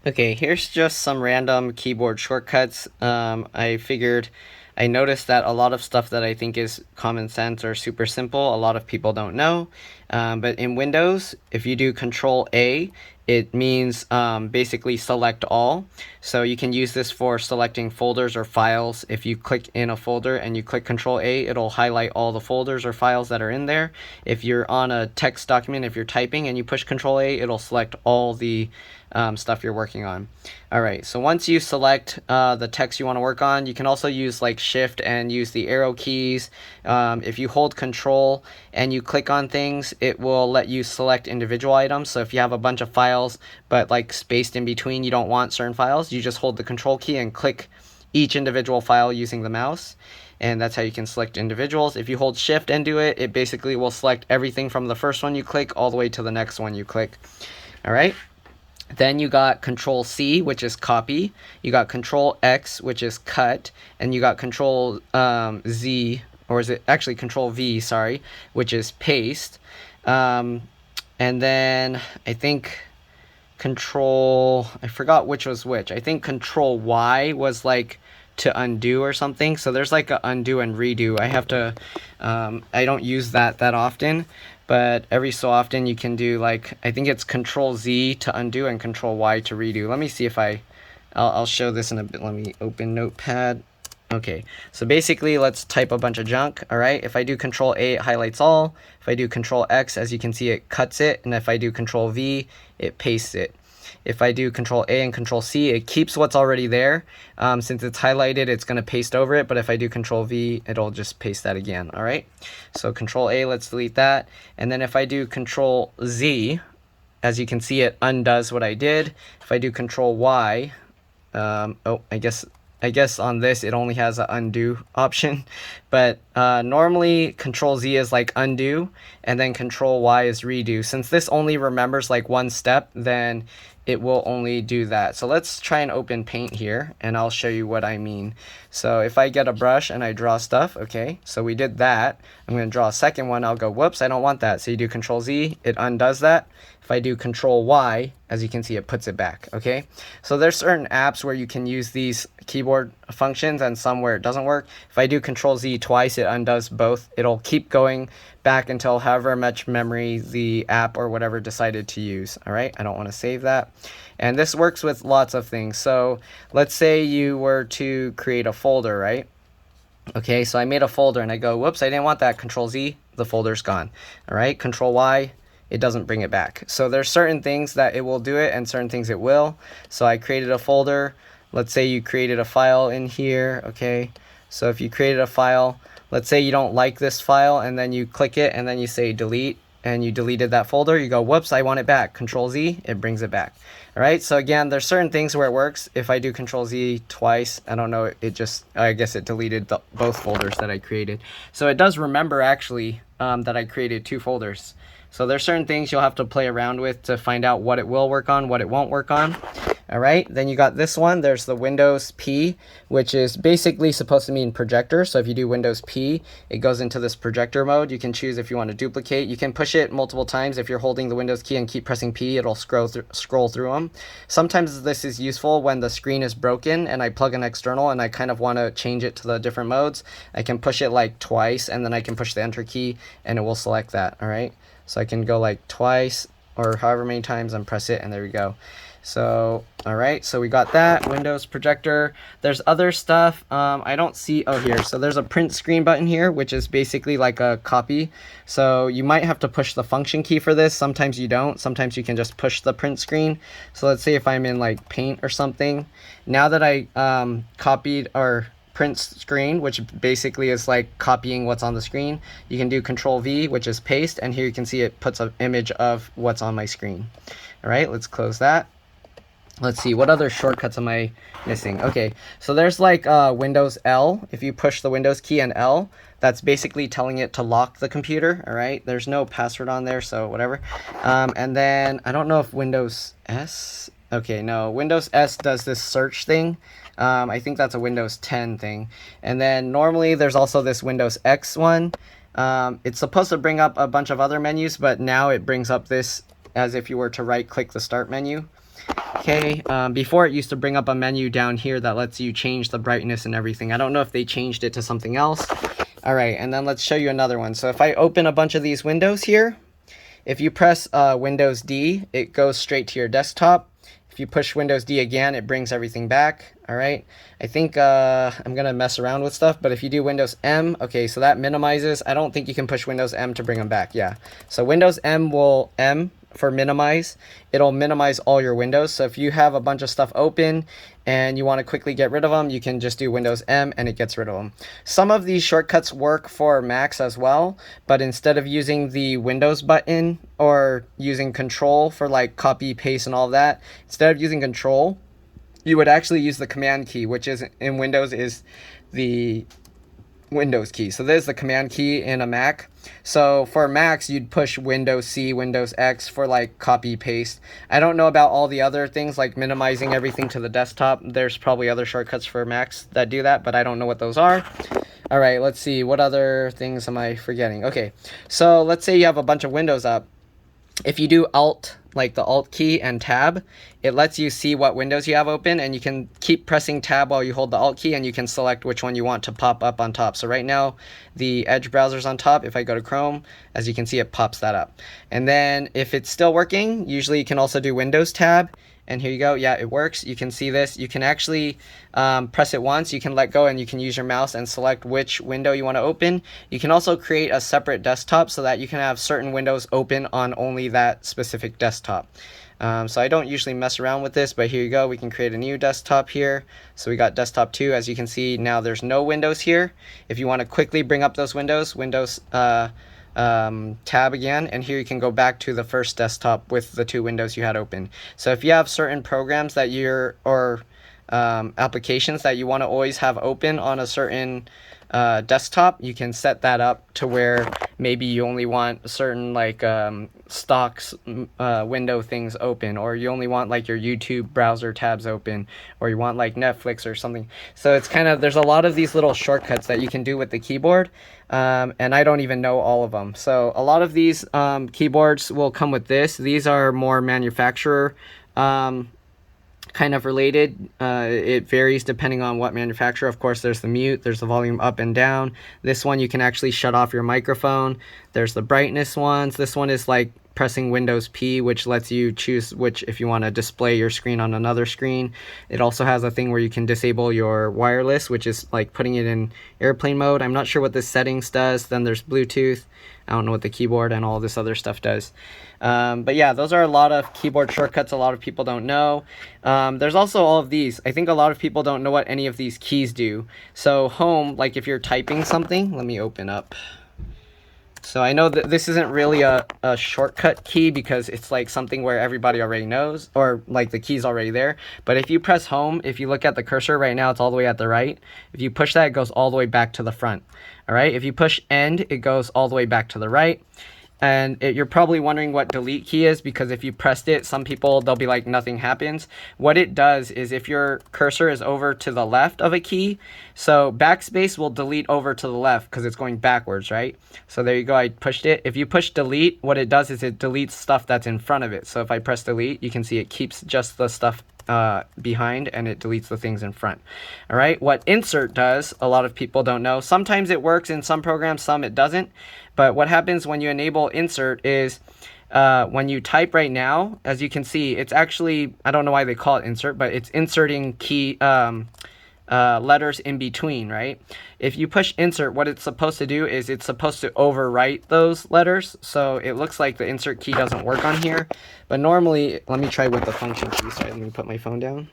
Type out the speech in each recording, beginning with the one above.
Okay, here's just some random keyboard shortcuts. I noticed that a lot of stuff that I think is common sense or super simple, a lot of people don't know. But in Windows, if you do Control A, it means basically select all. So you can use this for selecting folders or files. If you click in a folder and you click Control A, it'll highlight all the folders or files that are in there. If you're on a text document, if you're typing and you push Control A, it'll select all the stuff you're working on. All right, so once you select the text you want to work on, you can also use like Shift and use the arrow keys. If you hold Control and you click on things, it will let you select individual items. So if you have a bunch of files, but like spaced in between, you don't want certain files, you just hold the Control key and click each individual file using the mouse. And that's how you can select individuals. If you hold Shift and do it, it basically will select everything from the first one you click all the way to the next one you click. All right. Then you got Control C, which is copy. You got Control X, which is cut. And you got Control Z, or is it actually Control V, sorry, which is paste. And then I think I forgot which was which. I think Control Y was like to undo or something. So there's like a undo and redo. I don't use that often, but every so often you can do like, I think it's Control Z to undo and Control Y to redo. Let me see if I'll show this in a bit. Let me open Notepad. Okay, so basically let's type a bunch of junk. All right, if I do Control A, it highlights all. If I do Control X, as you can see, it cuts it. And if I do Control V, it pastes it. If I do Control A and Control C, it keeps what's already there. Since it's highlighted, it's going to paste over it. But if I do Control V, it'll just paste that again. All right, so Control A, let's delete that. And then if I do Control Z, as you can see, it undoes what I did. If I do Control Y, I guess on this it only has an undo option, but normally Control Z is like undo and then Control Y is redo. Since this only remembers like one step, then it will only do that. So let's try and open Paint here and I'll show you what I mean. So if I get a brush and I draw stuff, okay, so we did that. I'm going to draw a second one. I'll go, whoops, I don't want that. So you do Control Z, it undoes that. If I do Control Y, as you can see, it puts it back, okay? So there's certain apps where you can use these keyboard functions and some where it doesn't work. If I do Control Z twice, it undoes both. It'll keep going back until however much memory the app or whatever decided to use, all right? I don't want to save that. And this works with lots of things. So let's say you were to create a folder, right? Okay, so I made a folder and I go, whoops, I didn't want that. Control Z, the folder's gone. All right, Control Y, it doesn't bring it back. So there's certain things that it will do it and certain things it will. So I created a folder. Let's say you created a file in here, okay? So if you created a file, let's say you don't like this file and then you click it and then you say delete and you deleted that folder, you go, whoops, I want it back. Control Z, it brings it back. All right, so again, there's certain things where it works. If I do Control Z twice, I don't know, I guess it deleted both folders that I created. So it does remember actually that I created two folders. So there's certain things you'll have to play around with to find out what it will work on, what it won't work on. All right, then you got this one. There's the Windows P, which is basically supposed to mean projector. So if you do Windows P, it goes into this projector mode. You can choose if you want to duplicate. You can push it multiple times. If you're holding the Windows key and keep pressing P, it'll scroll through them. Sometimes this is useful when the screen is broken and I plug an external and I kind of want to change it to the different modes. I can push it like twice and then I can push the Enter key and it will select that, all right? So I can go like twice or however many times and press it and there we go. So, all right, so we got that, Windows projector. There's other stuff, I don't see, oh here, so there's a print screen button here, which is basically like a copy. So you might have to push the function key for this, sometimes you don't, sometimes you can just push the print screen. So let's say if I'm in like Paint or something, now that I copied or print screen, which basically is like copying what's on the screen, you can do Control V, which is paste, and here you can see it puts an image of what's on my screen. All right, let's close that. Let's see, what other shortcuts am I missing? Okay, so there's like Windows L. If you push the Windows key and L, that's basically telling it to lock the computer, all right? There's no password on there, so whatever. And then, I don't know if Windows S, okay, no, Windows S does this search thing. I think that's a Windows 10 thing. And then normally there's also this Windows X one. It's supposed to bring up a bunch of other menus, but now it brings up this as if you were to right-click the Start menu. Okay, before it used to bring up a menu down here that lets you change the brightness and everything. I don't know if they changed it to something else. All right, and then let's show you another one. So if I open a bunch of these windows here, if you press Windows D, it goes straight to your desktop. If you push Windows D again, it brings everything back. All right, I think I'm gonna mess around with stuff, but if you do Windows M, okay, so that minimizes. I don't think you can push Windows M to bring them back. Yeah, so Windows M will M for minimize. It'll minimize all your windows. So if you have a bunch of stuff open and you want to quickly get rid of them, you can just do Windows M and it gets rid of them. Some of these shortcuts work for Macs as well, but instead of using the Windows button or using Control for like copy, paste and all that, instead of using Control, you would actually use the Command key, which is in Windows is the Windows key. So there's the Command key in a Mac. So for Macs, you'd push Windows C, Windows X for like copy paste. I don't know about all the other things like minimizing everything to the desktop. There's probably other shortcuts for Macs that do that, but I don't know what those are. All right, let's see. What other things am I forgetting? Okay, so let's say you have a bunch of windows up. If you do Alt, like the Alt key and Tab, it lets you see what windows you have open, and you can keep pressing Tab while you hold the Alt key, and you can select which one you want to pop up on top. So right now, the Edge browser's on top. If I go to Chrome, as you can see, it pops that up. And then if it's still working, usually you can also do Windows Tab. And here you go. Yeah, it works. You can see this. You can actually press it once. You can let go and you can use your mouse and select which window you want to open. You can also create a separate desktop so that you can have certain windows open on only that specific desktop. So I don't usually mess around with this, but here you go. We can create a new desktop here. So we got desktop 2. As you can see, now there's no windows here. If you want to quickly bring up those windows, Windows tab again, and here you can go back to the first desktop with the 2 windows you had open. So if you have certain programs that or applications that you want to always have open on a certain desktop, you can set that up to where maybe you only want certain like stocks window things open, or you only want like your YouTube browser tabs open, or you want like Netflix or something. So it's kind of, there's a lot of these little shortcuts that you can do with the keyboard, and I don't even know all of them. So a lot of these keyboards will come with this. These are more manufacturer kind of related. It varies depending on what manufacturer. Of course, there's the mute, there's the volume up and down. This one you can actually shut off your microphone. There's the brightness ones. This one is like pressing Windows P, which lets you choose which, if you want to display your screen on another screen. It also has a thing where you can disable your wireless, which is like putting it in airplane mode. I'm not sure what this settings does. Then there's Bluetooth. I don't know what the keyboard and all this other stuff does. But yeah, those are a lot of keyboard shortcuts a lot of people don't know. There's also all of these. I think a lot of people don't know what any of these keys do. So home, like if you're typing something, let me open up. So I know that this isn't really a shortcut key because it's like something where everybody already knows, or like the key's already there. But if you press home, if you look at the cursor right now, it's all the way at the right. If you push that, it goes all the way back to the front. All right. If you push end, it goes all the way back to the right. And you're probably wondering what delete key is, because if you pressed it, some people, they'll be like, nothing happens. What it does is if your cursor is over to the left of a key, so backspace will delete over to the left because it's going backwards, right? So there you go, I pushed it. If you push delete, what it does is it deletes stuff that's in front of it. So if I press delete, you can see it keeps just the stuff behind, and it deletes the things in front. All right, what insert does, a lot of people don't know. Sometimes it works in some programs, some it doesn't. But what happens when you enable insert is when you type right now, as you can see, it's actually, I don't know why they call it insert, but it's inserting key letters in between, right? If you push insert, what it's supposed to do is it's supposed to overwrite those letters. So it looks like the insert key doesn't work on here. But normally, let me try with the function key. Sorry, let me put my phone down.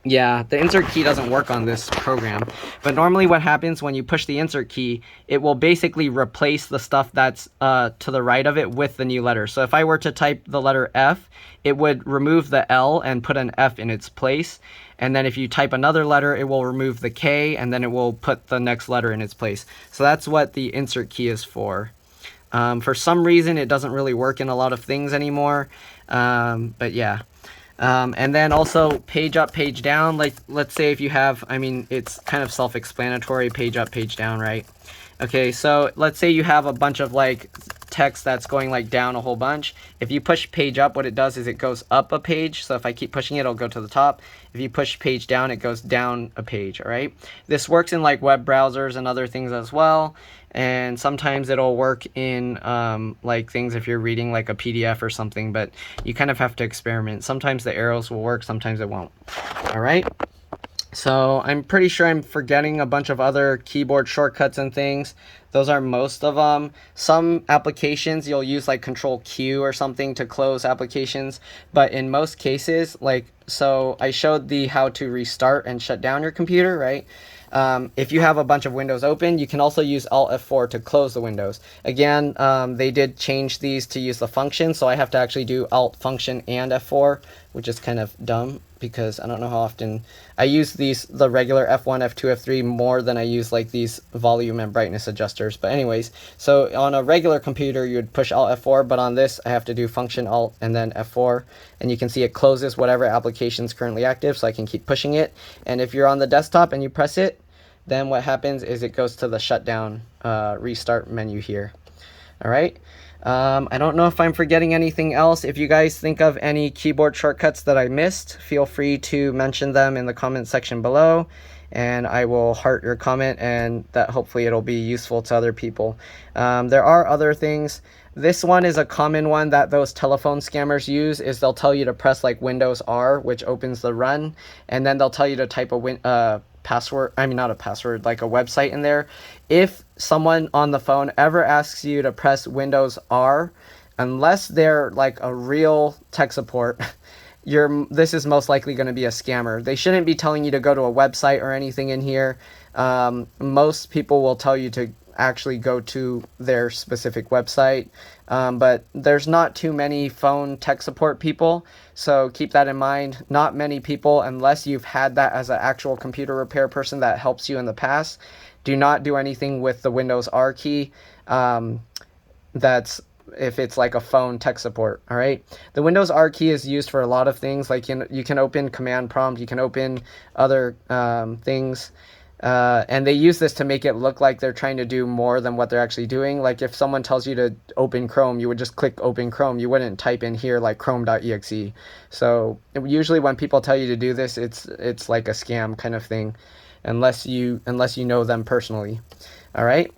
Yeah, the insert key doesn't work on this program. But normally what happens when you push the insert key, it will basically replace the stuff that's to the right of it with the new letter. So if I were to type the letter F, it would remove the L and put an F in its place. And then if you type another letter, it will remove the K, and then it will put the next letter in its place. So that's what the insert key is for. For some reason, it doesn't really work in a lot of things anymore. But yeah. And then also page up, page down. Like, let's say if you have, I mean, it's kind of self-explanatory, page up, page down, right? Okay, so let's say you have a bunch of like text that's going like down a whole bunch. If you push page up, what it does is it goes up a page. So if I keep pushing it, it'll go to the top. If you push page down, it goes down a page. All right. This works in like web browsers and other things as well. And sometimes it'll work in like things if you're reading like a PDF or something, but you kind of have to experiment. Sometimes the arrows will work, sometimes it won't. All right. So I'm pretty sure I'm forgetting a bunch of other keyboard shortcuts and things. Those are most of them. Some applications you'll use like Control Q or something to close applications, but in most cases, like, so I showed the how to restart and shut down your computer, right? If you have a bunch of windows open, you can also use Alt F4 to close the windows. Again, they did change these to use the function, so I have to actually do Alt function and F4, which is kind of dumb because I don't know how often I use the regular F1, F2, F3 more than I use like these volume and brightness adjusters. But anyways, so on a regular computer, you would push Alt F4, but on this, I have to do function Alt and then F4. And you can see it closes whatever application is currently active, so I can keep pushing it. And if you're on the desktop and you press it, then what happens is it goes to the shutdown restart menu here. All right. I don't know if I'm forgetting anything else. If you guys think of any keyboard shortcuts that I missed, feel free to mention them in the comment section below, and I will heart your comment, and that hopefully it'll be useful to other people. There are other things. This one is a common one that those telephone scammers use, is they'll tell you to press like Windows R, which opens the run, and then they'll tell you to type a password, I mean not a password, like a website in there. If someone on the phone ever asks you to press Windows R, unless they're like a real tech support, this is most likely going to be a scammer. They shouldn't be telling you to go to a website or anything in here. Most people will tell you to actually go to their specific website, but there's not too many phone tech support people, so keep that in mind. Not many people, unless you've had that as an actual computer repair person that helps you in the past. Do not do anything with the Windows R key. That's if it's like a phone tech support. All right, the Windows R key is used for a lot of things, like you can open command prompt, you can open other things. And they use this to make it look like they're trying to do more than what they're actually doing. Like if someone tells you to open Chrome, you would just click open Chrome. You wouldn't type in here like chrome.exe. So usually when people tell you to do this, it's like a scam kind of thing, unless you know them personally. All right.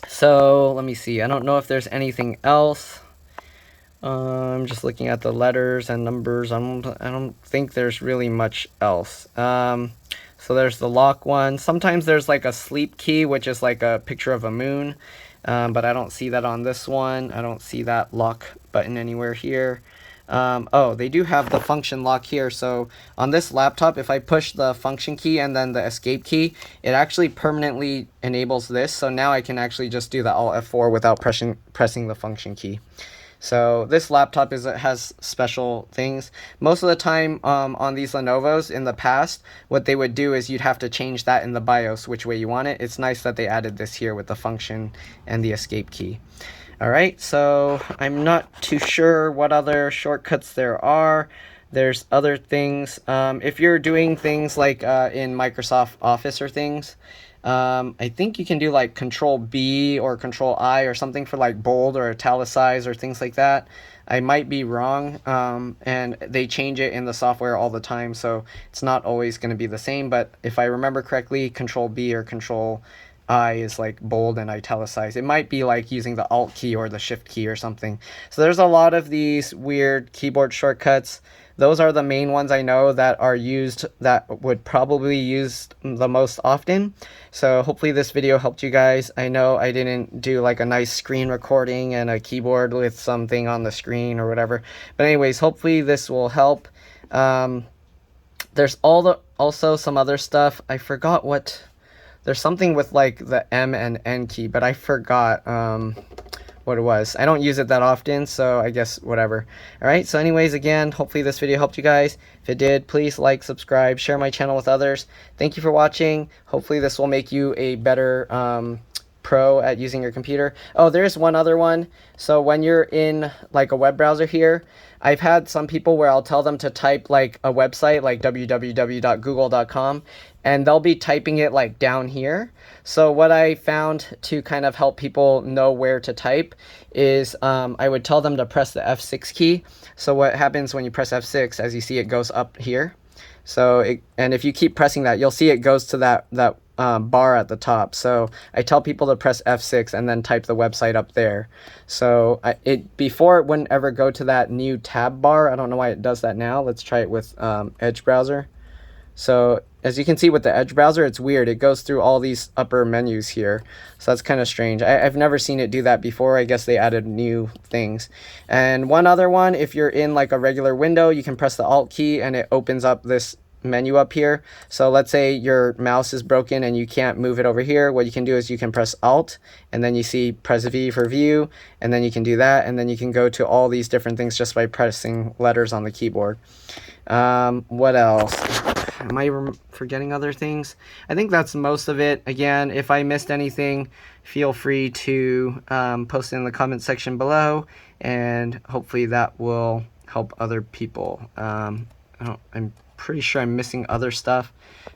So let me see. I don't know if there's anything else. I'm just looking at the letters and numbers. I don't think there's really much else. So there's the lock one. Sometimes there's like a sleep key, which is like a picture of a moon, but I don't see that on this one. I don't see that lock button anywhere here. Oh, they do have the function lock here. So on this laptop, if I push the function key and then the escape key, it actually permanently enables this. So now I can actually just do the Alt F4 without pressing the function key. So this laptop has special things. Most of the time on these Lenovo's in the past, what they would do is you'd have to change that in the BIOS which way you want it. It's nice that they added this here with the function and the escape key. All right, so I'm not too sure what other shortcuts there are. There's other things. If you're doing things like in Microsoft Office or things, I think you can do like Control B or Control I or something for like bold or italicize or things like that. I might be wrong, and they change it in the software all the time, so it's not always going to be the same. But if I remember correctly, Control B or Control I is like bold and italicized. It might be like using the Alt key or the Shift key or something. So there's a lot of these weird keyboard shortcuts. Those are the main ones I know that are used, that would probably use the most often. So hopefully this video helped you guys. I know I didn't do like a nice screen recording and a keyboard with something on the screen or whatever. But anyways, hopefully this will help. There's also some other stuff. I forgot what... There's something with like the M and N key, but I forgot what it was. I don't use it that often, so I guess whatever. All right, so anyways, again, hopefully this video helped you guys. If it did, please like, subscribe, share my channel with others. Thank you for watching. Hopefully this will make you a better pro at using your computer. Oh, there's one other one. So when you're in like a web browser here, I've had some people where I'll tell them to type like a website like www.google.com, and they'll be typing it like down here. So what I found to kind of help people know where to type is I would tell them to press the F6 key. So what happens when you press F6, as you see, it goes up here. So and if you keep pressing that, you'll see it goes to that bar at the top. So I tell people to press F6 and then type the website up there. So before it wouldn't ever go to that new tab bar. I don't know why it does that now. Let's try it with Edge browser. So as you can see with the Edge browser, it's weird. It goes through all these upper menus here. So that's kind of strange. I've never seen it do that before. I guess they added new things. And one other one, if you're in like a regular window, you can press the Alt key and it opens up this menu up here. So let's say your mouse is broken and you can't move it over here. What you can do is you can press Alt, and then you see press V for view, and then you can do that, and then you can go to all these different things just by pressing letters on the keyboard. What else? Am I forgetting other things? I think that's most of it. Again, if I missed anything, feel free to post it in the comment section below, and hopefully that will help other people. I'm pretty sure I'm missing other stuff.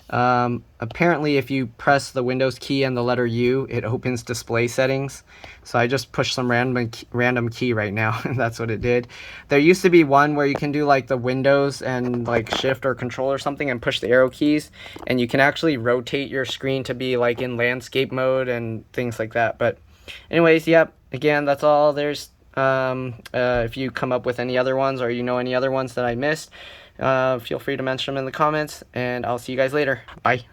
Apparently if you press the Windows key and the letter U, it opens display settings. So I just pushed some random key right now, and that's what it did. There used to be one where you can do like the Windows and like Shift or Control or something and push the arrow keys, and you can actually rotate your screen to be like in landscape mode and things like that. But anyways, yep, again, that's all there's. If you come up with any other ones, or you know any other ones that I missed, feel free to mention them in the comments, and I'll see you guys later. Bye.